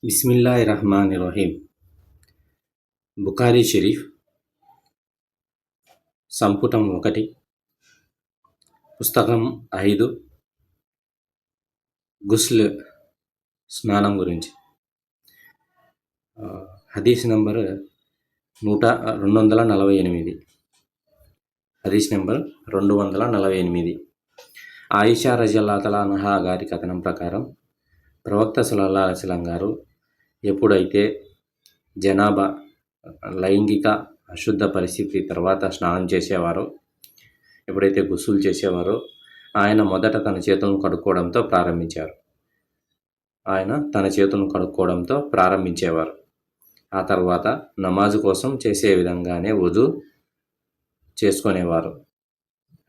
బిస్మిల్లాహిర్రహ్మానిర్రహీం. బుఖారీ షరీఫ్ సంపుటం 1 పుస్తకం 5 గుస్ల్ స్నానం గురించి. హదీస్ నంబర్ 248. హదీస్ నెంబర్ 248. ఆయిషా రజియల్లాహు తఆలా అన్హా గారి కథనం ప్రకారం ప్రవక్త సల్లల్లాహు అలైహి వసల్లం గారు ఎప్పుడైతే జనాబా లైంగిక అశుద్ధ పరిస్థితి తర్వాత స్నానం చేసేవారో, ఎప్పుడైతే గుస్సులు చేసేవారో ఆయన మొదట తన చేతులను కడుక్కోవడంతో ఆ తర్వాత నమాజు కోసం చేసే విధంగానే వుజూ చేసుకునేవారు.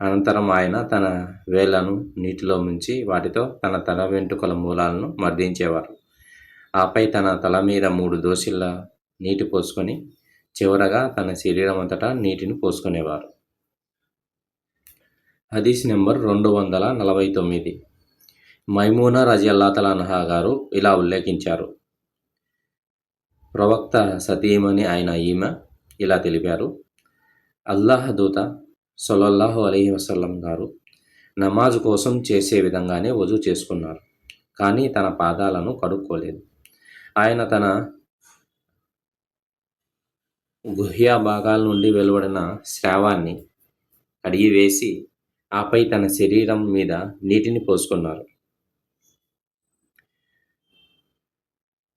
అనంతరం ఆయన తన వేళ్లను నీటిలో ముంచి వాటితో తన తల వెంట్రుకల మూలాలను మర్దించేవారు. ఆపై తన తల మీద 3 దోసిళ్ల నీటి పోసుకొని చివరగా తన శరీరం అంతటా నీటిని పోసుకునేవారు. హదీస్ నెంబర్ 249. మైమూనా రజియల్లాహు తఆలా అన్హా గారు ఇలా ఉల్లేఖించారు. ప్రవక్త సతీమణి అయిన ఈమె ఇలా తెలిపారు. అల్లాహ్ దూత సల్లల్లాహు అలైహి వసల్లం గారు నమాజు కోసం చేసే విధంగానే వజూ చేసుకున్నారు, కానీ తన పాదాలను కడుక్కోలేదు. ఆయన తన గుహ్య భాగాల నుండి వెలువడిన స్రావాన్ని కడిగివేసి ఆపై తన శరీరం మీద నీటిని పోసుకున్నారు.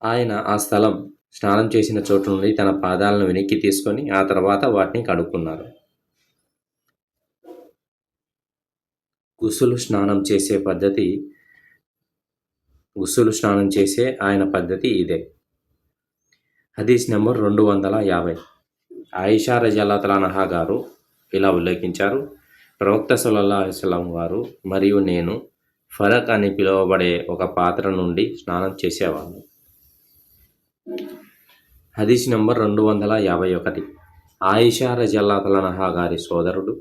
ఆయన ఆ స్థలం స్నానం చేసిన చోటు నుండి తన పాదాలను వెనక్కి తీసుకొని ఆ తర్వాత వాటిని కడుక్కున్నారు. గుస్సులు స్నానం చేసే ఆయన పద్ధతి ఇదే. హదీస్ నెంబర్ 250. ఆయిషా రజియల్లాహు తఆలా అన్హా గారు ఇలా ఉల్లేఖించారు. ప్రవక్త సల్లల్లాహు అలైహి వసల్లం గారు మరియు నేను ఫరక్ అని పిలువబడే ఒక పాత్ర నుండి స్నానం చేసేవాళ్ళం. హదీస్ నెంబర్ 251. ఆయిషా రజియల్లాహు తఆలా అన్హా గారి సోదరుడు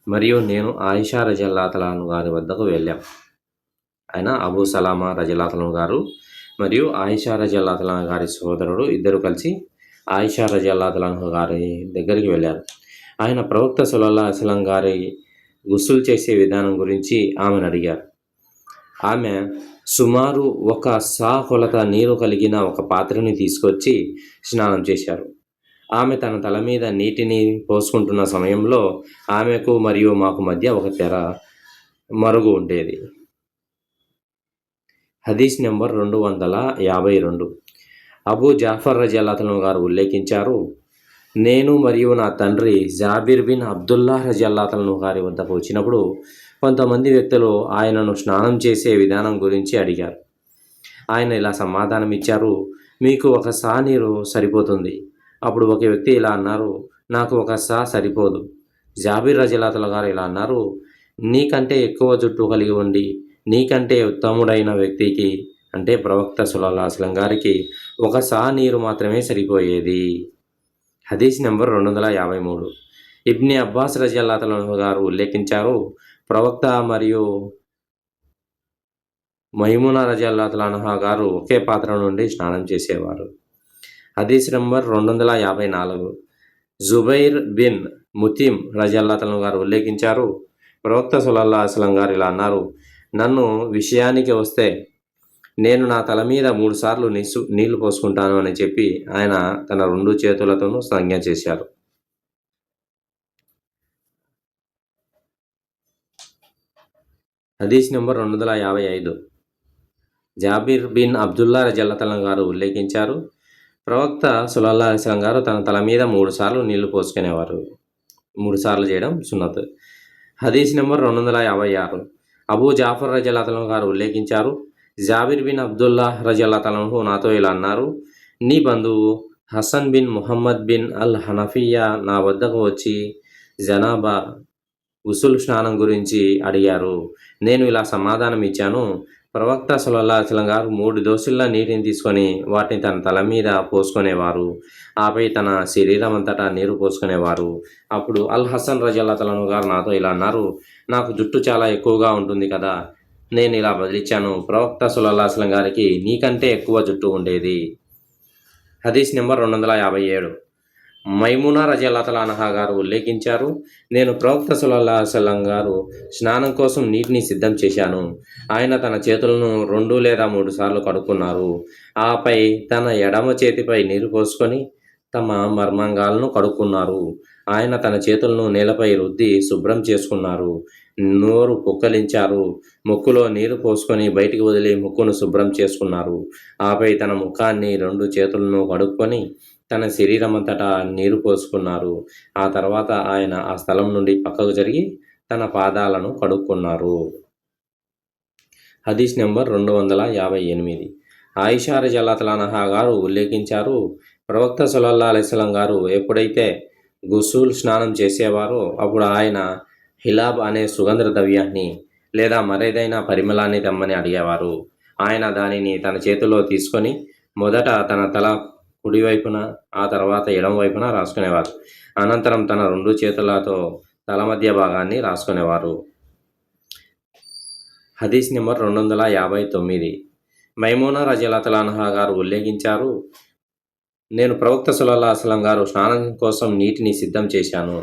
మరియు నేను ఆయిషా రజియల్లాహు తఆలా గారి వద్దకు వెళ్ళాం. ఆయన అబూ సలామా రజియల్లాహు తఆలా గారు మరియు ఆయిషా రజియల్లాహు తఆలా గారి సోదరుడు ఇద్దరు కలిసి ఆయిషా రజియల్లాహు తఆలా గారి దగ్గరికి వెళ్ళారు. ఆయన ప్రవక్త సల్లల్లాహు అలైహి వసల్లం గారి గుస్సులు చేసే విధానం గురించి ఆమెను అడిగారు. ఆమె సుమారు 1 సా కొలత నీరు కలిగిన ఒక పాత్రని తీసుకొచ్చి స్నానం చేశారు. ఆమె తన తల మీద నీటిని పోసుకుంటున్న సమయంలో ఆమెకు మరియు మాకు మధ్య ఒక తెర మరుగు ఉండేది. హదీస్ నెంబర్ 252. అబూ జాఫర్ రజియల్లాహు అన్హు గారు ఉల్లేఖించారు. నేను మరియు నా తండ్రి జాబిర్ బిన్ అబ్దుల్లా రజియల్లాహు అన్హు గారి వద్దకు వచ్చినప్పుడు కొంతమంది వ్యక్తులు ఆయనను స్నానం చేసే విధానం గురించి అడిగారు. ఆయన ఇలా సమాధానం ఇచ్చారు. మీకు 1 సా నీరు సరిపోతుంది. అప్పుడు ఒక వ్యక్తి ఇలా అన్నారు, నాకు 1 సా సరిపోదు. జాబిర్ రజియల్లాహు అన్హు గారు ఇలా అన్నారు, నీకంటే ఎక్కువ జుట్టు కలిగి ఉండి నీకంటే ఉత్తముడైన వ్యక్తికి అంటే ప్రవక్త సల్లల్లాహు అలైహి వసల్లం గారికి 1 సా నీరు మాత్రమే సరిపోయేది. హదీస్ నెంబర్ 253. ఇబ్ని అబ్బాస్ రజియల్లాహు అన్హు గారు ఉల్లేఖించారు. ప్రవక్త మరియు మైమూనా రజియల్లాహు అన్హా గారు ఒకే పాత్ర నుండి స్నానం చేసేవారు. హదీస్ నెంబర్ 254. జుబైర్ బిన్ ముతిమ్ రజియల్లాహు అన్హు గారు ఉల్లేఖించారు. ప్రవక్త సల్లల్లాహు అలైహి వసల్లం గారు ఇలా అన్నారు, నన్ను విషయానికి వస్తే నేను నా తల మీద 3 సార్లు నీళ్లు పోసుకుంటాను అని చెప్పి ఆయన తన 2 చేతులతోనూ సంజ్ఞ చేశారు. హదీస్ నెంబర్ 255. జాబిర్ బిన్ అబ్దుల్లా రజియల్లాహు అన్హు గారు ఉల్లేఖించారు. ప్రవక్త సల్లల్లాహు అలైహి వసల్లం గారు తన తల మీద 3 సార్లు నీళ్లు పోసుకునేవారు. 3 సార్లు చేయడం సున్నత్. హదీస్ నెంబర్ 256. అబూ జాఫర్ రజియల్లాహు అన్హు గారు ఉల్లేఖించారు. జాబిర్ బిన్ అబ్దుల్లా రజియల్లాహు అన్హు నాతో ఇలా అన్నారు, నీ బంధువు హసన్ బిన్ ముహమ్మద్ బిన్ అల్ హనఫియా నా వద్దకు వచ్చి జనాబా గుస్సుల్ స్నానం గురించి అడిగారు. నేను ఇలా సమాధానం ఇచ్చాను. ప్రవక్త సల్లల్లాహు అలైహి వసల్లం గారు 3 దోసిళ్ల నీటిని తీసుకొని వాటిని తన తల మీద పోసుకునేవారు. ఆపై తన శరీరం అంతటా నీరు పోసుకునేవారు. అప్పుడు అల్ హసన్ రజియల్లాహు అన్హు గారు నాతో ఇలా అన్నారు, నాకు జుట్టు చాలా ఎక్కువగా ఉంటుంది కదా, నేను ఇలా బదిలిచ్చాను. ప్రవక్త సల్లల్లాహు అలైహి వసల్లం గారికి నీకంటే ఎక్కువ జుట్టు ఉండేది. హదీస్ నెంబర్ 257. మైమునా రజల్లాహు అన్హా గారు ఉల్లేఖించారు, నేను ప్రవక్త సల్లల్లాహు అలైహి వసల్లం గారు స్నానం కోసం నీటిని సిద్ధం చేశాను. ఆయన తన చేతులను 2 లేదా 3 సార్లు కడుక్కున్నారు. ఆపై తన ఎడమ చేతిపై నీరు పోసుకొని తమ మర్మాంగాలను కడుక్కున్నారు. ఆయన తన చేతులను నేలపై రుద్ది శుభ్రం చేసుకున్నారు. నోరు పుక్కలించారు. ముక్కులో నీరు పోసుకొని బయటికి వదిలి ముక్కును శుభ్రం చేసుకున్నారు. ఆపై తన ముఖాన్ని 2 చేతులను కడుక్కొని తన శరీరమంతటా నీరు పోసుకున్నారు. ఆ తర్వాత ఆయన ఆ స్థలం నుండి పక్కకు జరిగి తన పాదాలను కడుక్కున్నారు. హదీస్ నెంబర్ 258. ఆయిషా రజల్లాహు అన్హా గారు ఉల్లేఖించారు, ప్రవక్త సల్లల్లాహు అలైహి వసల్లం గారు ఎప్పుడైతే గుసూల్ స్నానం చేసేవారో అప్పుడు ఆయన హిలాబ్ అనే సుగంధ ద్రవ్యాన్ని లేదా మరేదైనా పరిమళాన్ని తెమ్మని అడిగేవారు. ఆయన దానిని తన చేతిలో తీసుకొని మొదట తన తల కుడివైపున, ఆ తర్వాత ఎడమ వైపున రాసుకునేవారు. అనంతరం తన 2 చేతులతో తల మధ్య భాగాన్ని రాసుకునేవారు. హదీస్ నెంబర్ 259. మైమూనా రజల్లాహు అన్హా గారు ఉల్లేఖించారు, నేను ప్రవక్త సల్లల్లాహు అలైహి వసల్లం గారు స్నానం కోసం నీటిని సిద్ధం చేశాను.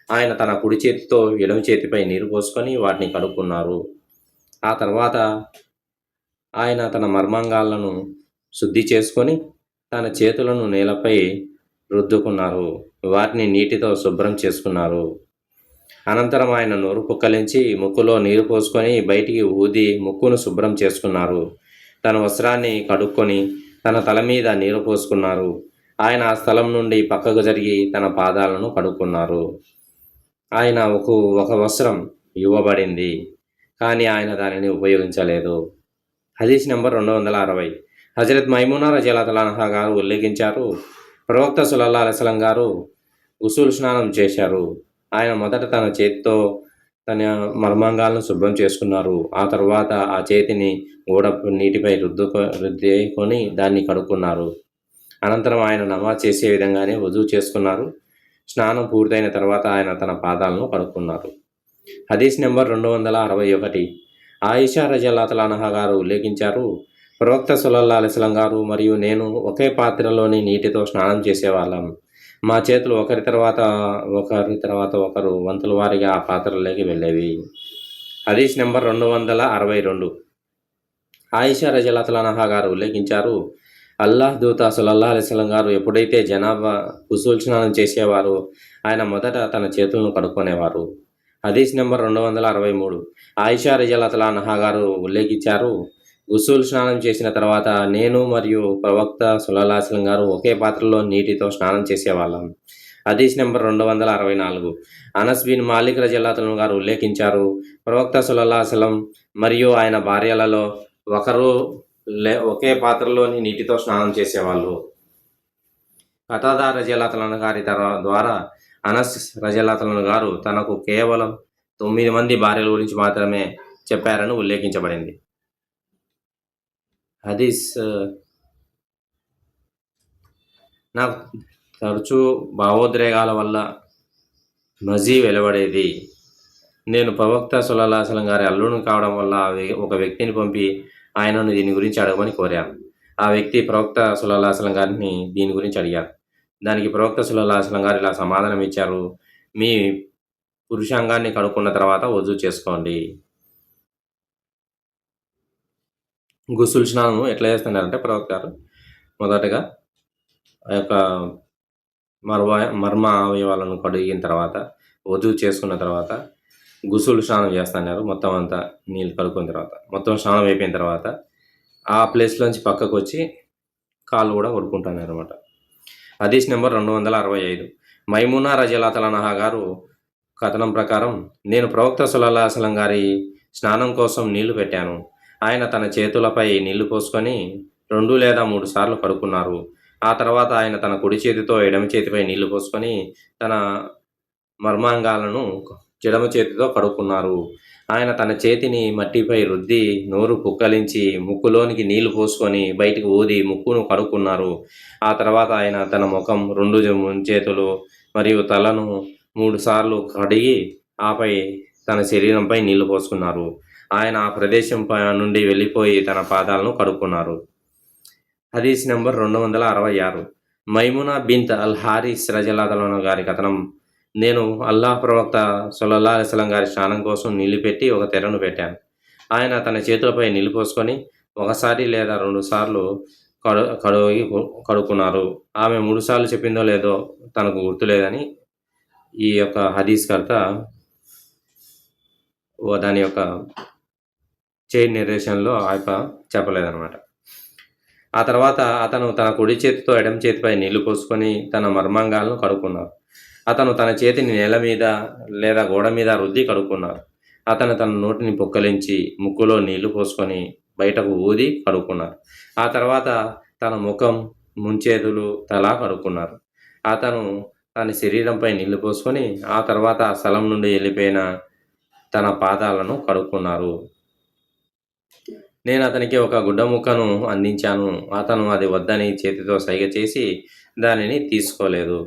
ఆయన తన కుడి చేతితో ఎడమ చేతిపై నీరు పోసుకొని వాటిని కడుక్కున్నారు. ఆ తర్వాత ఆయన తన మర్మాంగాలను శుద్ధి చేసుకొని తన చేతులను నేలపై రుద్దుకున్నారు. వాటిని నీటితో శుభ్రం చేసుకున్నారు. అనంతరం ఆయన నోరు పుక్కలించి ముక్కులో నీరు పోసుకొని బయటికి ఊది ముక్కును శుభ్రం చేసుకున్నారు. తన వస్త్రాన్ని కడుక్కొని తన తల మీద నీరు పోసుకున్నారు. ఆయన ఆ స్థలం నుండి పక్కకు జరిగి తన పాదాలను కడుక్కున్నారు. ఆయన ఒక వస్త్రం ఇవ్వబడింది, కానీ ఆయన దానిని ఉపయోగించలేదు. హదీస్ నెంబర్ 260. హజరత్ మైమూనా రజల్లాహు అన్హా గారు ఉల్లేఖించారు, ప్రవక్త సల్లల్లాహు అలైహి వసల్లం గారు గుసూల్ స్నానం చేశారు. ఆయన మొదట తన చేతితో తన మర్మాంగాలను శుభ్రం చేసుకున్నారు. ఆ తర్వాత ఆ చేతిని నీటిపై రుద్దుకొని దాన్ని కడుక్కున్నారు. అనంతరం ఆయన నమాజ్ చేసే విధంగానే వజూ చేసుకున్నారు. స్నానం పూర్తయిన తర్వాత ఆయన తన పాదాలను కడుక్కున్నారు. హదీస్ నెంబర్ 261. ఆయిషా రజల్లాహు అన్హా గారు ఉల్లేఖించారు, ప్రవక్త సల్లల్లాహు అలైహి వసల్లం గారు మరియు నేను ఒకే పాత్రలోని నీటితో స్నానం చేసేవాళ్ళం. మా చేతులు ఒకరి తర్వాత ఒకరు వంతుల వారిగా ఆ పాత్రలోకి వెళ్ళేవి. హదీస్ నెంబర్ 262. ఆయిషా రజల్లాహు అన్హా గారు ఉల్లేఖించారు, అల్లాహ్ దూత సల్లల్లాహు అలైహి వసల్లం గారు ఎప్పుడైతే జనాబా గుసూల్ స్నానం చేసేవారో ఆయన మొదట తన చేతులను కడుక్కునేవారు. హదీస్ నెంబర్ 263. ఆయిషా రజల్లాహు అన్హా గారు ఉల్లేఖించారు, గుసూల్ స్నానం చేసిన తర్వాత నేను మరియు ప్రవక్త సల్లల్లాహు అలైహి వసల్లం గారు ఒకే పాత్రలో నీటితో స్నానం చేసేవాళ్ళం. హదీస్ నెంబర్ 264. అనస్ బిన్ మాలిక్ రజల్లాహు అన్హు గారు ఉల్లేఖించారు, ప్రవక్త సల్లల్లాహు అలైహి వసల్లం మరియు ఆయన భార్యలలో ఒకరు ఒకే పాత్రలోని నీటితో స్నానం చేసేవాళ్ళు. ఖతాదా రజల్లాహు అన్హు గారి ద్వారా అనస్ రజల్లాహు అన్హు గారు తనకు కేవలం 9 మంది భార్యల గురించి మాత్రమే చెప్పారని ఉల్లేఖించబడింది. హదీస్ నాకు తరచూ భావోద్రేకాల వల్ల మజీ వెలువడేది. నేను ప్రవక్త సల్లల్లాహు అలైహి వసల్లం గారి అల్లుడుని కావడం వల్ల ఒక వ్యక్తిని పంపి ఆయనను దీని గురించి అడగమని కోరాను. ఆ వ్యక్తి ప్రవక్త సల్లల్లాహు అలైహి వసల్లం గారిని దీని గురించి అడిగారు. దానికి ప్రవక్త సల్లల్లాహు అలైహి వసల్లం గారు ఇలా సమాధానం ఇచ్చారు, మీ పురుషాంగాన్ని కడుక్కున్న తర్వాత వజూ చేసుకోండి. గుసూల్ స్నానం ఎట్లా చేస్తున్నారంటే ప్రవక్త గారు మొదటగా ఆ యొక్క మర్మ అవయవాలను కడిగిన తర్వాత వజూ చేసుకున్న తర్వాత గుసూల్ స్నానం చేస్తున్నారు. మొత్తం అంతా నీళ్ళు కడుక్కున్న తర్వాత మొత్తం స్నానం అయిపోయిన తర్వాత ఆ ప్లేస్లోంచి పక్కకు వచ్చి కాళ్ళు కూడా కొడుకుంటున్నారు అనమాట. హదీస్ నెంబర్ 265. మైమూనా రజల్లాహు అన్హా గారు కథనం ప్రకారం, నేను ప్రవక్త సల్లల్లాహు అలైహి వసల్లం గారి స్నానం కోసం నీళ్లు పెట్టాను. ఆయన తన చేతులపై నీళ్లు పోసుకొని 2 లేదా 3 సార్లు కడుక్కున్నారు. ఆ తర్వాత ఆయన తన కుడి చేతితో ఎడమ చేతిపై నీళ్లు పోసుకొని తన మర్మాంగాలను ఎడమ చేతితో కడుక్కున్నారు. ఆయన తన చేతిని మట్టిపై రుద్ది నోరు పుక్కలించి ముక్కులోనికి నీళ్లు పోసుకొని బయటికి ఊది ముక్కును కడుక్కున్నారు. ఆ తర్వాత ఆయన తన ముఖం, 2 చేతులు మరియు తలను 3 సార్లు కడిగి ఆపై తన శరీరంపై నీళ్లు పోసుకున్నారు. ఆయన ఆ ప్రదేశం నుండి వెళ్ళిపోయి తన పాదాలను కడుక్కున్నారు. హదీస్ నెంబర్ 266. మైమునా బింత్ అల్ హారిస్ రజల్లాహు గారి కథనం. నేను అల్లాహ్ ప్రవక్త సల్లల్లాహు అలైహి వసల్లం గారి స్నానం కోసం నీళ్లు పెట్టి ఒక తెరను పెట్టాను. ఆయన తన చేతులపై నీళ్లు పోసుకొని ఒకసారి లేదా 2 సార్లు కడుక్కున్నారు. ఆమె 3 సార్లు చెప్పిందో లేదో తనకు గుర్తులేదని ఈ యొక్క హదీస్ కర్త దాని యొక్క చైన్ నెరేషన్లో చెప్పలేదన్నమాట. ఆ తర్వాత అతను తన కుడి చేతితో ఎడమ చేతిపై నీళ్లు పోసుకొని తన మర్మాంగాలను కడుక్కున్నారు. అతను తన చేతిని నేల మీద లేదా గోడ మీద రుద్ది కడుక్కున్నారు. అతను తన నోటిని పొక్కలించి ముక్కులో నీళ్లు పోసుకొని బయటకు ఊది కడుక్కున్నారు. ఆ తర్వాత తన ముఖం, ముంచేతులు, తల కడుక్కున్నారు. అతను తన శరీరంపై నీళ్లు పోసుకొని ఆ తర్వాత ఆ స్థలం నుండి వెళ్ళిపోయిన తన పాదాలను కడుక్కున్నారు. నేను అతనికి ఒక గుడ్డ ముక్కను అందించాను. అతను అది వద్దని చేతితో సైగ చేసి దానిని తీసుకోలేదు.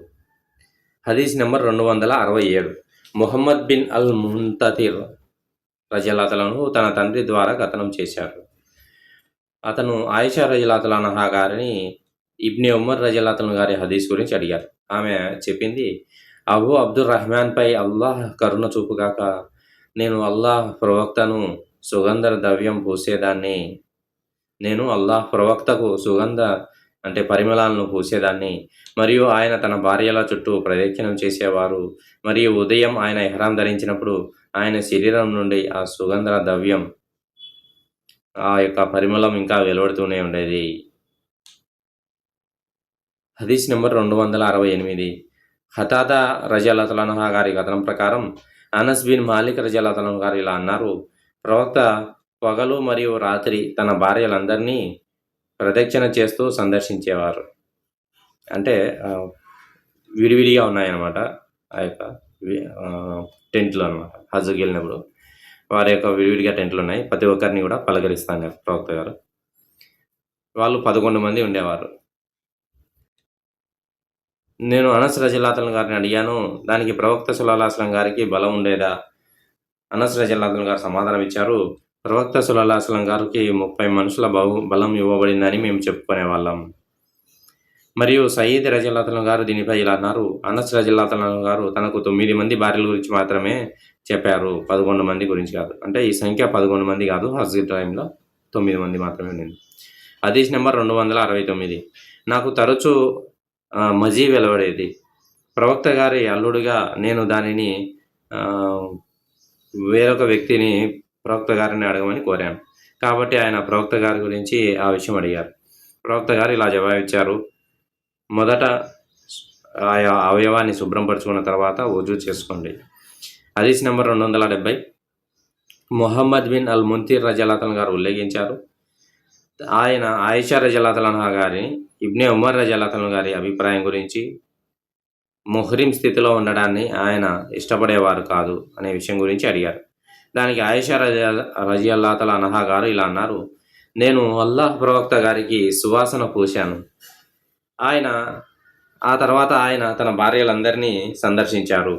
హదీస్ నెంబర్ 267. ముహమ్మద్ బిన్ అల్ ముంతతిర్ రజల్లాహు తన తండ్రి ద్వారా కథనం చేశారు. అతను ఆయిషా రజల్లాహు గారిని ఇబ్నే ఉమర్ రజల్లాహు గారి హదీస్ గురించి అడిగారు. ఆమె చెప్పింది, అబూ అబ్దుర్ రహమాన్పై అల్లాహ్ కరుణ చూపుగాక, నేను అల్లాహ్ ప్రవక్తను సుగంధ ద్రవ్యం పూసేదాన్ని. నేను అల్లాహ్ ప్రవక్తకు పరిమళాలను పూసేదాన్ని. మరియు ఆయన తన భార్యల చుట్టూ ప్రదక్షిణం చేసేవారు. మరియు ఉదయం ఆయన ఇహ్రాం ధరించినప్పుడు ఆయన శరీరం నుండి ఆ సుగంధ ద్రవ్యం, ఆ యొక్క పరిమళం ఇంకా వెలువడుతూనే ఉండేది. హదీస్ నెంబర్ 268. హతాదా రజల్లాహు గారి కథనం ప్రకారం అనస్ బిన్ మాలిక్ రజల్లాహు గారు ఇలా అన్నారు, ప్రవక్త పగలు మరియు రాత్రి తన భార్యలందరినీ ప్రదక్షిణ చేస్తూ సందర్శించేవారు. అంటే విడివిడిగా ఉన్నాయన్నమాట ఆ యొక్క టెంట్లు అనమాట. హజ్కి వెళ్ళినప్పుడు వారి యొక్క విడివిడిగా టెంట్లు ఉన్నాయి. ప్రతి ఒక్కరిని కూడా పలకరిస్తాను ప్రవక్త గారు. వాళ్ళు 11 మంది ఉండేవారు. నేను అనస్ రజల్లాహు గారిని అడిగాను, దానికి ప్రవక్త సల్లల్లాహు అలైహి వసల్లం గారికి బలం ఉండేదా? అనస్ రజల్లాహు గారు సమాధానం ఇచ్చారు, ప్రవక్త సల్లల్లాహు అలైహి వసల్లం గారికి 30 మనుషుల బలం ఇవ్వబడిందని మేము చెప్పుకునే వాళ్ళం. మరియు సయీద్ రజల్లాహు గారు దీనిపై ఇలా అన్నారు, అనస్ రజల్లాహు గారు తనకు 9 మంది భార్యల గురించి మాత్రమే చెప్పారు, 11 మంది గురించి కాదు. అంటే ఈ సంఖ్య 11 మంది కాదు, హజ్ టైంలో 9 మంది మాత్రమే ఉండింది. హదీస్ నెంబర్ 269. నాకు తరచూ మజీ వెలువడేది. ప్రవక్త గారి అల్లుడుగా నేను దానిని వేరొక వ్యక్తిని ప్రవక్త గారిని అడగమని కోరాను. కాబట్టి ఆయన ప్రవక్త గారి గురించి ఆ విషయం అడిగారు. ప్రవక్త గారు ఇలా జవాబిచ్చారు, మొదట ఆయా అవయవాన్ని శుభ్రం పరుచుకున్న తర్వాత వజూ చేసుకోండి. హదీస్ నెంబర్ 270. ముహమ్మద్ బిన్ అల్ ముంతిర్ రజల్లాహు గారు ఉల్లేఖించారు, ఆయన ఆయిషా రజల్లాహు గారిని ఇబ్నే ఉమర్ రజల్లాహు గారి అభిప్రాయం గురించి ముహ్రిం స్థితిలో ఉండడాన్ని ఆయన ఇష్టపడేవారు కాదు అనే విషయం గురించి అడిగారు. దానికి ఆయిషా రజియల్లాహు అన్హా గారు ఇలా అన్నారు, నేను అల్లాహ్ ప్రవక్త గారికి సువాసన పూశాను. ఆ తర్వాత ఆయన తన భార్యలందరినీ సందర్శించారు.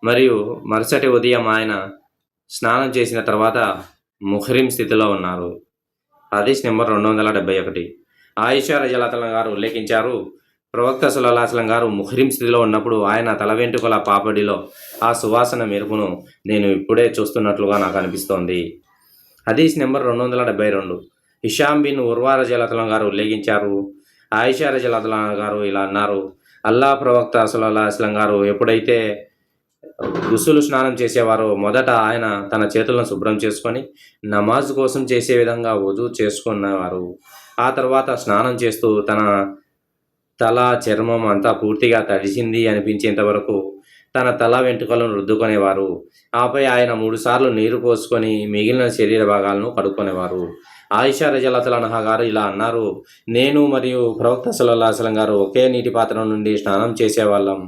మరియు మరుసటి ఉదయం ఆయన స్నానం చేసిన తర్వాత ముహ్రిం స్థితిలో ఉన్నారు. హదీస్ నెంబర్ 271. ఆయిషా రజల్లాహు గారు ఉల్లేఖించారు, ప్రవక్త సల్లల్లాహు అలైహి వసల్లం గారు ముహ్రిం స్థితిలో ఉన్నప్పుడు ఆయన తల వెంట్రుకల పాపడిలో ఆ సువాసన మెరుపును నేను ఇప్పుడే చూస్తున్నట్లుగా నాకు అనిపిస్తోంది. హదీస్ నెంబర్ 272. హిషాం బిన్ ఉర్వా రజల్లాహు గారు ఉల్లేఖించారు, ఆయిషా రజల్లాహు గారు ఇలా అన్నారు, అల్లాహ్ ప్రవక్త సల్లల్లాహు అలైహి వసల్లం గారు ఎప్పుడైతే గుసులు స్నానం చేసేవారో మొదట ఆయన తన చేతులను శుభ్రం చేసుకొని నమాజ్ కోసం చేసే విధంగా వజూ చేసుకున్నవారు. ఆ తర్వాత స్నానం చేస్తూ తన తల, చర్మం అంతా పూర్తిగా తడిసింది అనిపించేంత వరకు తన తల వెంట్రుకలను రుద్దుకునేవారు. ఆపై ఆయన 3 సార్లు నీరు పోసుకొని మిగిలిన శరీర భాగాలను కడుక్కునేవారు. ఆయిషా రజల్లాహు అన్హా గారు ఇలా అన్నారు, నేను మరియు ప్రవక్త సల్లల్లాహు అలైహి వసల్లం గారు ఒకే నీటి పాత్ర నుండి స్నానం చేసేవాళ్ళం.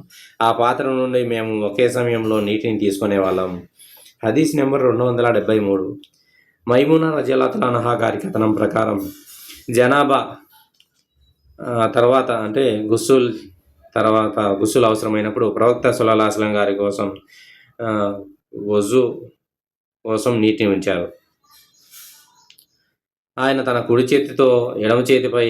ఆ పాత్ర నుండి మేము ఒకే సమయంలో నీటిని తీసుకునేవాళ్ళం. హదీస్ నెంబర్ 273. మైమునా రజల్లాహు అన్హా గారి కథనం ప్రకారం జనాబా తర్వాత గుస్సుల్ అవసరమైనప్పుడు ప్రవక్త సల్లల్లాహు అలైహి వసల్లం గారి కోసం వజూ కోసం నీటిని ఉంచారు. ఆయన తన కుడి చేతితో ఎడమ చేతిపై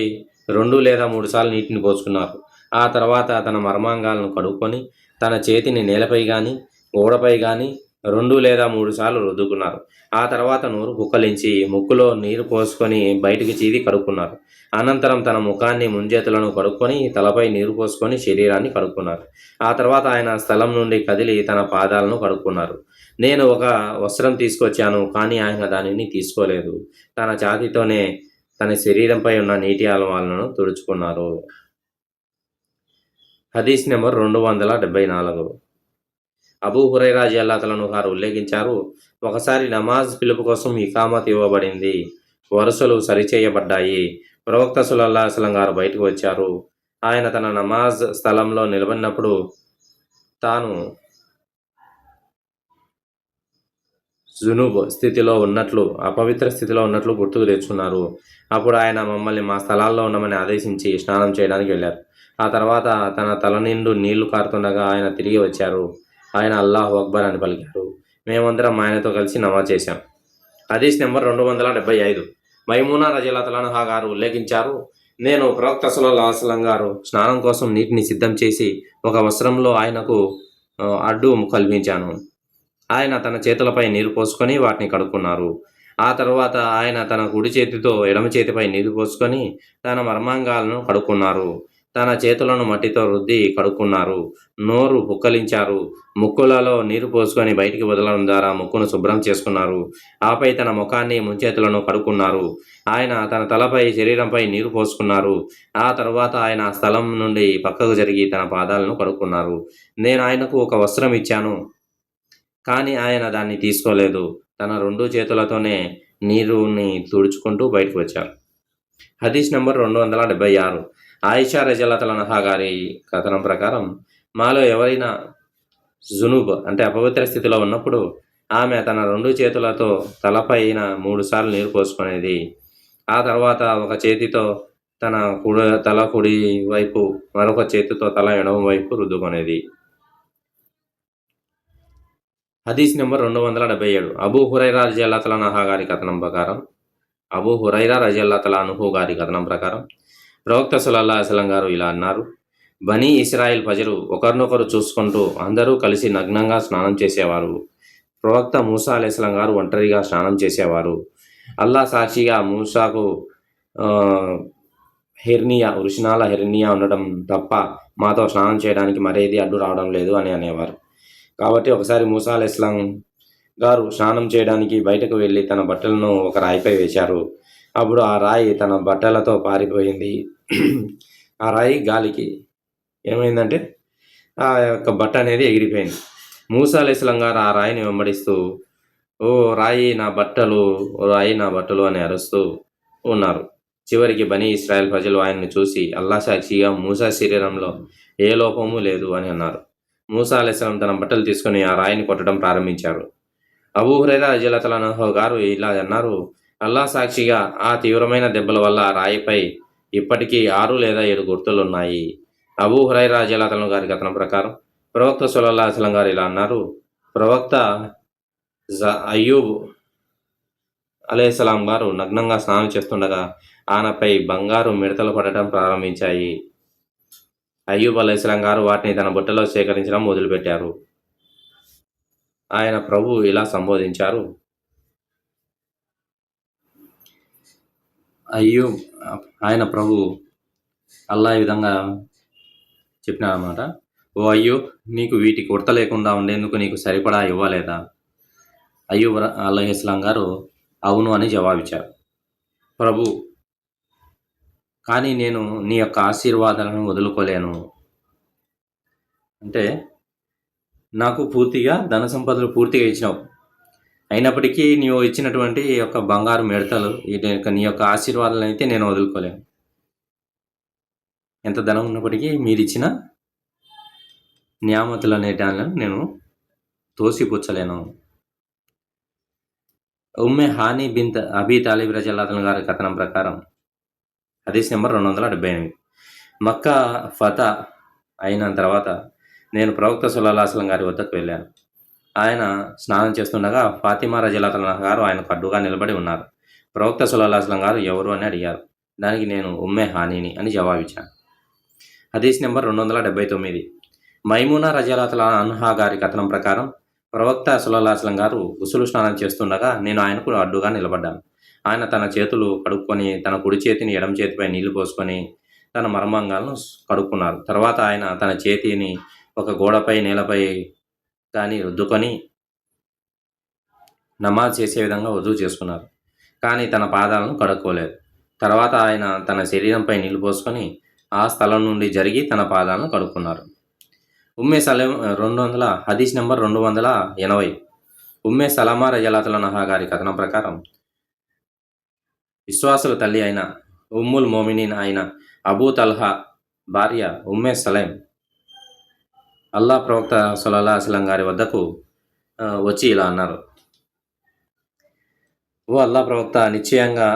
2 లేదా 3 సార్లు నీటిని పోసుకున్నారు. ఆ తర్వాత తన మర్మాంగాలను కడుక్కొని తన చేతిని నేలపై కానీ గోడపై కానీ 2 లేదా 3 సార్లు రుద్దుకున్నారు. ఆ తర్వాత నోరు పుక్కలించి ముక్కులో నీరు పోసుకొని బయటికి చీది కడుక్కున్నారు. అనంతరం తన ముఖాన్ని ముంజేతులను కడుక్కొని తలపై నీరు పోసుకొని శరీరాన్ని కడుక్కున్నారు. ఆ తర్వాత ఆయన స్థలం నుండి కదిలి తన పాదాలను కడుక్కున్నారు. నేను ఒక వస్త్రం తీసుకొచ్చాను, కానీ ఆయన దానిని తీసుకోలేదు. తన ఛాతీతోనే తన శరీరంపై ఉన్న నీటి ఆలవాలను తుడుచుకున్నారు. హదీస్ నెంబర్ 274. అబూ హురైరా రజియల్లాహు గారు ఉల్లేఖించారు, ఒకసారి నమాజ్ పిలుపు కోసం ఇకామత్ ఇవ్వబడింది. వరుసలు సరిచేయబడ్డాయి. ప్రవక్త సల్లల్లాహు అలైహి వసల్లం గారు బయటకు వచ్చారు. ఆయన తన నమాజ్ స్థలంలో నిలబడినప్పుడు తాను జునూబ్ స్థితిలో ఉన్నట్లు, అపవిత్ర స్థితిలో ఉన్నట్లు గుర్తుకు తెచ్చుకున్నారు. అప్పుడు ఆయన మమ్మల్ని మా స్థలాల్లో ఉండమని ఆదేశించి స్నానం చేయడానికి వెళ్ళారు. ఆ తర్వాత తన తల నిండు నీళ్లు కారుతుండగా ఆయన తిరిగి వచ్చారు. ఆయన అల్లాహు అక్బర్ అని పలికారు. మేమందరం ఆయనతో కలిసి నమాజ్ చేశాం. హదీస్ నెంబర్ 275. మైమూనా రజియల్లాహు అన్హా గారు ఉల్లేఖించారు, నేను ప్రవక్త సల్లల్లాహు అలైహి వసల్లం గారు స్నానం కోసం నీటిని సిద్ధం చేసి ఒక వస్త్రంలో ఆయనకు అడ్డు కల్పించాను. ఆయన తన చేతులపై నీరు పోసుకొని వాటిని కడుక్కున్నారు. ఆ తర్వాత ఆయన తన కుడి చేతితో ఎడమ చేతిపై నీరు పోసుకొని తన మర్మాంగాలను కడుక్కున్నారు. తన చేతులను మట్టితో రుద్ది కడుక్కున్నారు. నోరు పుక్కలించారు. ముక్కులలో నీరు పోసుకొని బయటికి వదలడం ద్వారా ముక్కును శుభ్రం చేసుకున్నారు. ఆపై తన ముఖాన్ని ముంచేతులను కడుక్కున్నారు. ఆయన తన తలపై శరీరంపై నీరు పోసుకున్నారు. ఆ తర్వాత ఆయన ఆ స్థలం నుండి పక్కకు జరిగి తన పాదాలను కడుక్కున్నారు. నేను ఆయనకు ఒక వస్త్రం ఇచ్చాను, కానీ ఆయన దాన్ని తీసుకోలేదు. తన 2 చేతులతోనే నీరుని తుడుచుకుంటూ బయటకు వచ్చారు. హదీస్ నెంబర్ 276. ఆయిషా రజియల్లాహు అన్హా గారి కథనం ప్రకారం, మాలో ఎవరైనా జునూబ్ అంటే అపవిత్ర స్థితిలో ఉన్నప్పుడు ఆమె తన 2 చేతులతో తలపైన 3 సార్లు నీరు పోసుకునేది. ఆ తర్వాత ఒక చేతితో తన తల కుడి వైపు, మరొక చేతితో తల ఎడమ వైపు రుద్దుకునేది. హదీస్ నెంబర్ 277. అబూ హురైరా రజియల్లాహు అన్హు గారి కథనం ప్రకారం, ప్రవక్త సల్లల్లాహు అలైహి వసల్లం గారు ఇలా అన్నారు, బనీ ఇస్రాయిల్ ప్రజలు ఒకరినొకరు చూసుకుంటూ అందరూ కలిసి నగ్నంగా స్నానం చేసేవారు. ప్రవక్త మూసా అలైహిస్సలాం గారు ఒంటరిగా స్నానం చేసేవారు. అల్లాహ్ సాక్షిగా మూసాకు వృషణాల హెర్నియా ఉండడం తప్ప మాతో స్నానం చేయడానికి మరేది అడ్డు రావడం లేదు అని అనేవారు. కాబట్టి ఒకసారి మూసా అలైహిస్సలాం గారు స్నానం చేయడానికి బయటకు వెళ్ళి తన బట్టలను ఒక రాయిపై వేశారు. అప్పుడు ఆ రాయి తన బట్టలతో పారిపోయింది. ఆ రాయి గాలికి ఏమైందంటే ఆ యొక్క బట్ట అనేది ఎగిరిపోయింది. మూసా అలైహిస్సలాం గారు ఆ రాయిని వెంబడిస్తూ, ఓ రాయి నా బట్టలు, ఓ రాయి నా బట్టలు అని అరుస్తూ ఉన్నారు. చివరికి బనీ ఇస్రాయల్ ప్రజలు ఆయన్ని చూసి అల్లాహ్ సాక్షిగా మూసా శరీరంలో ఏ లోపము లేదు అని అన్నారు. మూసా అలైహిస్సలాం తన బట్టలు తీసుకుని ఆ రాయిని కొట్టడం ప్రారంభించారు. అబూ హురైరా రజియల్లాహు అన్హు గారు ఇలా అన్నారు, అల్లాహ్ సాక్షిగా ఆ తీవ్రమైన దెబ్బల వల్ల ఆ రాయిపై ఇప్పటికీ 6 లేదా 7 గుర్తులున్నాయి. అబూ హురైరా రజియల్లాహు అన్హు గారి కథనం ప్రకారం ప్రవక్త సల్లల్లాహు అలైహి వసల్లం గారు ఇలా అన్నారు, ప్రవక్త అయ్యూబ్ అలైహిస్సలాం గారు నగ్నంగా స్నానం చేస్తుండగా ఆయనపై బంగారు మిడతలు పడటం ప్రారంభించాయి. అయ్యూబ్ అలైహిస్సలాం గారు వాటిని తన బుట్టలో సేకరించడం మొదలుపెట్టారు. ఆయన ప్రభు ఇలా సంబోధించారు, అయ్యూబ్ ఆయన ప్రభు అల్లా ఈ విధంగా చెప్పినారన్నమాట, ఓ అయ్యూబ్, నీకు వీటికి ఉడత లేకుండా ఉండేందుకు నీకు సరిపడా ఇవ్వలేదా? అయ్యూబ్ అలైహిస్సలాం గారు అవును అని జవాబిచ్చారు. ప్రభు, కానీ నేను నీ యొక్క ఆశీర్వాదాలను వదులుకోలేను. అంటే నాకు పూర్తిగా ధన సంపదలు పూర్తిగా ఇచ్చినావు, అయినప్పటికీ నీవు ఇచ్చినటువంటి యొక్క బంగారు మిడతలు, నీ యొక్క ఆశీర్వాదాలను అయితే నేను వదులుకోలేను. ఎంత ధనం ఉన్నప్పటికీ మీరిచ్చిన న్యామతులు అనే దానిని నేను తోసిపుచ్చలేను. ఉమ్మె హానీ బిన్త్ అబీ తాలిబ్ రజియల్లాహు అన్హు గారి కథనం ప్రకారం హదీస్ నెంబర్ 278. మక్కా ఫతా అయిన తర్వాత నేను ప్రవక్త సల్లల్లాహు అలైహి వసల్లం గారి వద్దకు వెళ్ళాను. ఆయన స్నానం చేస్తుండగా ఫాతిమా రజల్లాహు అన్హా గారు ఆయనకు అడ్డుగా నిలబడి ఉన్నారు. ప్రవక్త సల్లల్లాహు అలైహి వసల్లం గారు ఎవరు అని అడిగారు. దానికి నేను ఉమ్మే హానీని అని జవాబిచ్చాను. హదీస్ నెంబర్ 279. మైమూనా రజల్లాహు అన్హా గారి కథనం ప్రకారం ప్రవక్త సల్లల్లాహు అలైహి వసల్లం గారు గుసులు స్నానం చేస్తుండగా నేను ఆయనకు అడ్డుగా నిలబడ్డాను. ఆయన తన చేతులు కడుక్కొని తన కుడి చేతిని ఎడమ చేతిపై నీళ్లు పోసుకొని తన మర్మాంగాలను కడుక్కున్నారు. తర్వాత ఆయన తన చేతిని ఒక గోడపై నేలపై కానీ రుద్దుకొని నమాజ్ చేసే విధంగా వజూ చేసుకున్నారు. కానీ తన పాదాలను కడుక్కోలేదు. తర్వాత ఆయన తన శరీరంపై నీళ్లు పోసుకొని ఆ స్థలం నుండి జరిగి తన పాదాలను కడుక్కున్నారు. ఉమ్మే సలీం 200 హదీస్ నెంబర్ 280. ఉమ్మే సలమా రజల్లాహు అన్హా గారి కథనం ప్రకారం విశ్వాసుల తల్లి అయిన ఉమ్ముల్ మోమినీన్ అయిన అబూ తల్హా భార్య ఉమ్మే సలైం అల్లాహ్ ప్రవక్త సల్లల్లాహు అలైహి వసల్లం గారి వద్దకు వచ్చి ఇలా అన్నారు: ఓ అల్లాహ్ ప్రవక్త, నిశ్చయంగా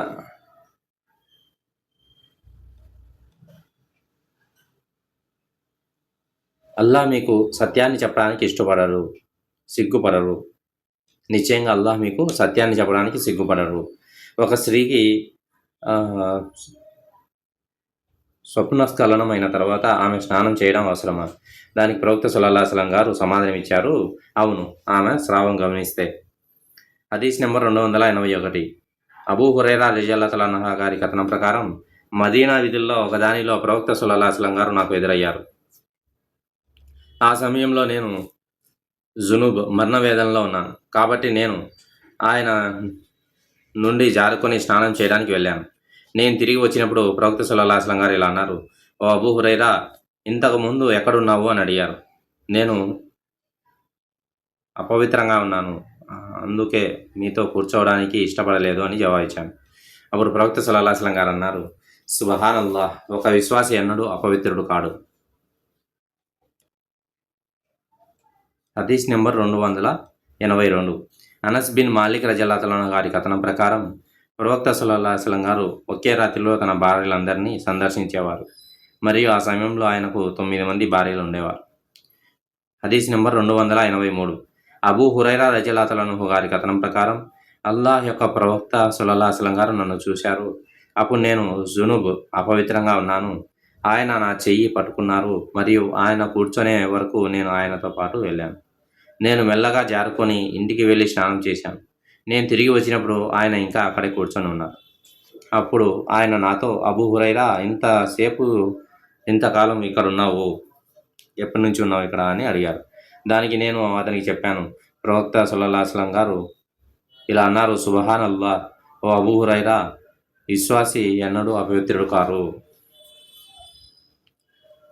అల్లాహ్ మీకు సత్యాన్ని చెప్పడానికి సిగ్గుపడరు. నిశ్చయంగా అల్లాహ్ మీకు సత్యాన్ని చెప్పడానికి సిగ్గుపడరు. ఒక స్త్రీకి స్వప్నస్ఖలనం అయిన తర్వాత ఆమె స్నానం చేయడం అవసరమా? దానికి ప్రవక్త సల్లల్లాహు అలైహి వసల్లం గారు సమాధానమిచ్చారు: అవును, ఆమె స్రావం గమనిస్తే. హదీస్ నెంబర్ 281. అబూ హురైరా రలియల్లాహు అన్హు గారి కథనం ప్రకారం మదీనా వీధుల్లో ఒకదానిలో ప్రవక్త సల్లల్లాహు అలైహి వసల్లం గారు నాకు ఎదురయ్యారు. ఆ సమయంలో నేను జునూబ్ మరణ వేదనలో ఉన్నాను. కాబట్టి నేను ఆయన నుండి జారుకొని స్నానం చేయడానికి వెళ్ళాను. నేను తిరిగి వచ్చినప్పుడు ప్రవక్త సల్లల్లాహు అలైహి వసల్లం గారు ఇలా అన్నారు: ఓ అబూ హురైరా, ఇంతకు ముందు ఎక్కడున్నావు అని అడిగారు. నేను అపవిత్రంగా ఉన్నాను, అందుకే మీతో కూర్చోవడానికి ఇష్టపడలేదు అని జవాబిచ్చాను. అప్పుడు ప్రవక్త సల్లల్లాహు అలైహి వసల్లం గారు అన్నారు: సుబ్హానల్లాహ్, ఒక విశ్వాసి ఎన్నడూ అపవిత్రుడు కాడు. హదీస్ నెంబర్ 282. అనస్ బిన్ మాలిక్ రజల్లాహు అన్హు గారి కథనం ప్రకారం ప్రవక్త సల్లల్లాహు అలైహి వసల్లం గారు ఒకే రాత్రిలో తన భార్యలందరినీ సందర్శించేవారు మరియు ఆ సమయంలో ఆయనకు 9 మంది భార్యలు ఉండేవారు. హదీస్ నెంబర్ 283. అబూ హురైరా రజల్లాహు అన్హు గారి కథనం ప్రకారం అల్లాహ్ యొక్క ప్రవక్త సల్లల్లాహు అలైహి వసల్లం గారు నన్ను చూశారు. అప్పుడు నేను జునూబ్ అపవిత్రంగా ఉన్నాను. ఆయన నా చెయ్యి పట్టుకున్నారు మరియు ఆయన కూర్చొనే వరకు నేను ఆయనతో పాటు వెళ్ళాను. నేను మెల్లగా జారుకొని ఇంటికి వెళ్ళి స్నానం చేశాను. నేను తిరిగి వచ్చినప్పుడు ఆయన ఇంకా అక్కడే కూర్చొని ఉన్నారు. అప్పుడు ఆయన నాతో, అబూ హురైరా, ఇంతకాలం ఇక్కడ ఉన్నావు, ఎప్పటి నుంచి ఉన్నావు ఇక్కడ అని అడిగారు. దానికి నేను అతనికి చెప్పాను: ప్రవక్త సల్లల్లాహు అలైహి వసల్లం గారు ఇలా అన్నారు: సుబ్హానల్లాహ్, ఓ అబూ హురైరా, విశ్వాసి ఎన్నడూ అపవిత్రుడు కారు.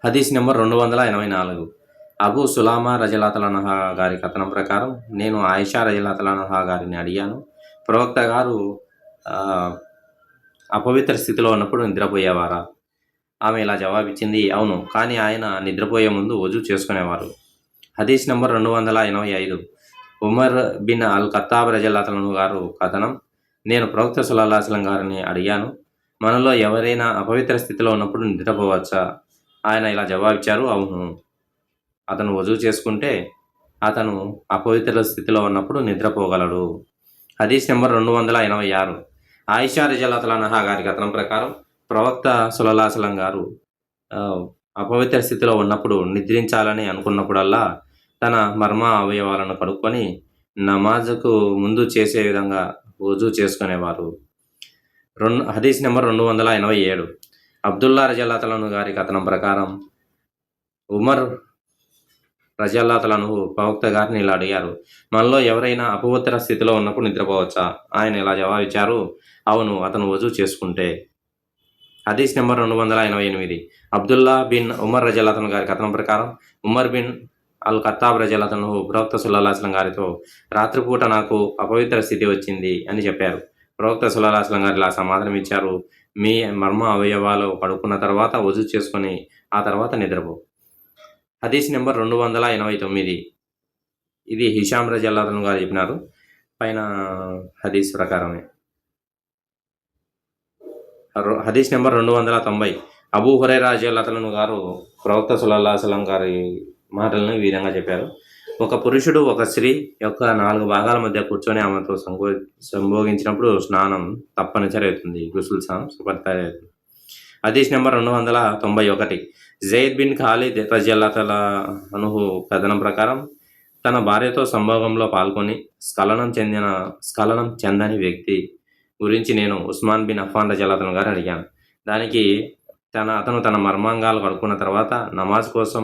హదీస్ నెంబర్ 284. అబూ సులామా రజల్లాహు అన్హా గారి కథనం ప్రకారం నేను ఆయిషా రజల్లాహు అన్హా గారిని అడిగాను: ప్రవక్త గారు అపవిత్ర స్థితిలో ఉన్నప్పుడు నిద్రపోయేవారా? ఆమె ఇలా జవాబిచ్చింది: అవును, కానీ ఆయన నిద్రపోయే ముందు వజూ చేసుకునేవారు. హదీస్ నెంబర్ 285. ఉమర్ బిన్ అల్ ఖత్తాబ్ రజల్లాహు అన్హు గారు కథనం: నేను ప్రవక్త సల్లల్లాహు అలైహి వసల్లం గారిని అడిగాను, మనలో ఎవరైనా అపవిత్ర స్థితిలో ఉన్నప్పుడు నిద్రపోవచ్చా? ఆయన ఇలా జవాబిచ్చారు: అవును, అతను వజూ చేసుకుంటే అతను అపవిత్ర స్థితిలో ఉన్నప్పుడు నిద్రపోగలడు. హదీస్ నెంబర్ 286. ఆయిషా రజల్లాహు అన్హా గారి కథనం ప్రకారం ప్రవక్త సల్లల్లాహు అలైహి వసల్లం గారు అపవిత్ర స్థితిలో ఉన్నప్పుడు నిద్రించాలని అనుకున్నప్పుడల్లా తన మర్మ అవయవాలను కడుక్కొని నమాజుకు ముందు చేసే విధంగా వజూ చేసుకునేవారు. హదీస్ నెంబర్ 287. అబ్దుల్లా రజల్లాహు అన్హు గారి కథనం ప్రకారం ఉమర్ రజల్లాహు అన్హు ప్రవక్త గారిని ఇలా అడిగారు: మనలో ఎవరైనా అపవిత్ర స్థితిలో ఉన్నప్పుడు నిద్రపోవచ్చా? ఆయన ఇలా జవాబిచ్చారు: అవును, అతను వజూ చేసుకుంటే. హదీస్ నెంబర్ 288. అబ్దుల్లా బిన్ ఉమర్ రజల్లాహు అన్హు గారి కథనం ప్రకారం ఉమర్ బిన్ అల్ ఖత్తాబ్ రజల్లాహు అన్హు ప్రవక్త సల్లల్లాహు అలైహి వసల్లం గారితో రాత్రిపూట నాకు అపవిత్ర స్థితి వచ్చింది అని చెప్పారు. ప్రవక్త సల్లల్లాహు అలైహి వసల్లం గారు ఇలా సమాధానం ఇచ్చారు: మీ మర్మ అవయవాలు కడుక్కున్న తర్వాత వజూ చేసుకొని ఆ తర్వాత నిద్రపో. హదీస్ నెంబర్ 289. ఇది హిషామ్ రజల్లాహు అన్హు గారు చెప్పినారు, పైన హదీస్ ప్రకారమే. హదీస్ నెంబర్ 290. అబూ హురైరా రలియల్లాహు అన్హు గారు ప్రవక్త సల్లల్లాహు అలైహి వసల్లం గారి మాటలను ఈ విధంగా చెప్పారు: ఒక పురుషుడు ఒక స్త్రీ యొక్క 4 భాగాల మధ్య కూర్చొని ఆమెతో సంభోగించినప్పుడు స్నానం తప్పనిసరి అవుతుంది. గుస్ల్ స్నానం తప్పనిసరి అవుతుంది. హదీస్ నెంబర్ 291. జైద్ బిన్ ఖాలిద్ రజియల్లాహు అన్హు కథనం ప్రకారం తన భార్యతో సంభోగంలో పాల్గొని స్ఖలనం చెందని వ్యక్తి గురించి నేను ఉస్మాన్ బిన్ అఫ్ఫాన్ రజియల్లాహు గారిని అడిగాను. దానికి అతను తన మర్మాంగాలు కడుక్కున్న తర్వాత నమాజ్ కోసం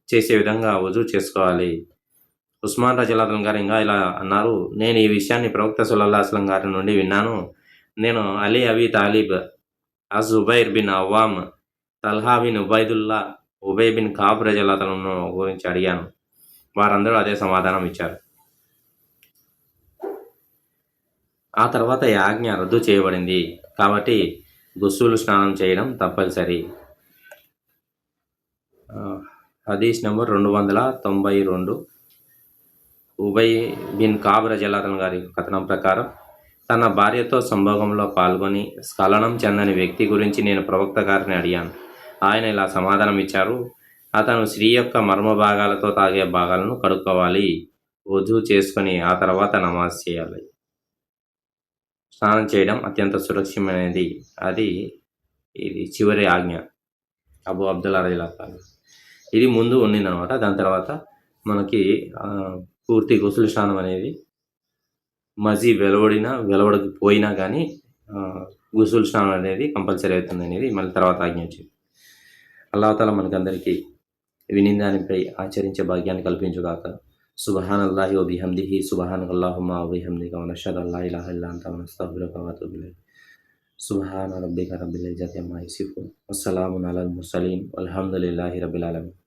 చేసే విధంగా వజూ చేసుకోవాలి. ఉస్మాన్ రజియల్లాహు గారు ఇంకా ఇలా అన్నారు, నేను ఈ విషయాన్ని ప్రవక్త సల్లల్లాహు అలైహి వసల్లం గారి నుండి విన్నాను. నేను Ali Abi Talib, Zubair bin Awwam, Talha bin Ubaidullah, Ubai bin Kab రజియల్లాహు గురించి అడిగాను. వారందరూ అదే సమాధానం ఇచ్చారు. ఆ తర్వాత ఈ ఆజ్ఞ రద్దు చేయబడింది కాబట్టి గుస్సులు స్నానం చేయడం తప్పనిసరి. హదీస్ నెంబర్ 292. ఉబై బిన్ కాబ్ రజియల్లాహు గారి కథనం ప్రకారం తన భార్యతో సంభోగంలో పాల్గొని స్ఖలనం చెందని వ్యక్తి గురించి నేను ప్రవక్త గారిని అడిగాను. ఆయన ఇలా సమాధానం ఇచ్చారు, అతను స్త్రీ యొక్క మర్మ భాగాలతో తాగే భాగాలను కడుక్కోవాలి, వజూ చేసుకొని ఆ తర్వాత నమాజ్ చేయాలి. స్నానం చేయడం అత్యంత సురక్షితమైనది. ఇది చివరి ఆజ్ఞ అబూ అబ్దుల్లా రజియల్లాహు. ఇది ముందు ఉండిందనమాట. దాని తర్వాత మనకి పూర్తి గుస్ల్ స్నానం అనేది మజీ వెలువడకపోయినా కానీ గుస్ల్ స్నానం అనేది కంపల్సరీ అవుతుంది అనేది మళ్ళీ తర్వాత ఆజ్ఞ వచ్చింది. అల్లాహ్ తఆలా మనకందరికీ వినిన దానిపై ఆచరించే భాగ్యాన్ని కల్పించుగాక. సుబ్హానల్లాహి వ బిహమ్దిహి సుబ్హానకల్లాహుమ్మా వ బిహమ్దిక వ నష్హదు అన్ లా ఇలాహా ఇల్లా అంత వ నస్తగ్ఫిరుక వ నతూబు ఇలైక్. సుబ్హాన రబ్బిక రబ్బిల్ ఇజ్జతి అమ్మా యసిఫూన్ వస్సలామున్ అలల్ ముర్సలీన్ వల్హమ్దులిల్లాహి రబ్బిల్ ఆలమీన్.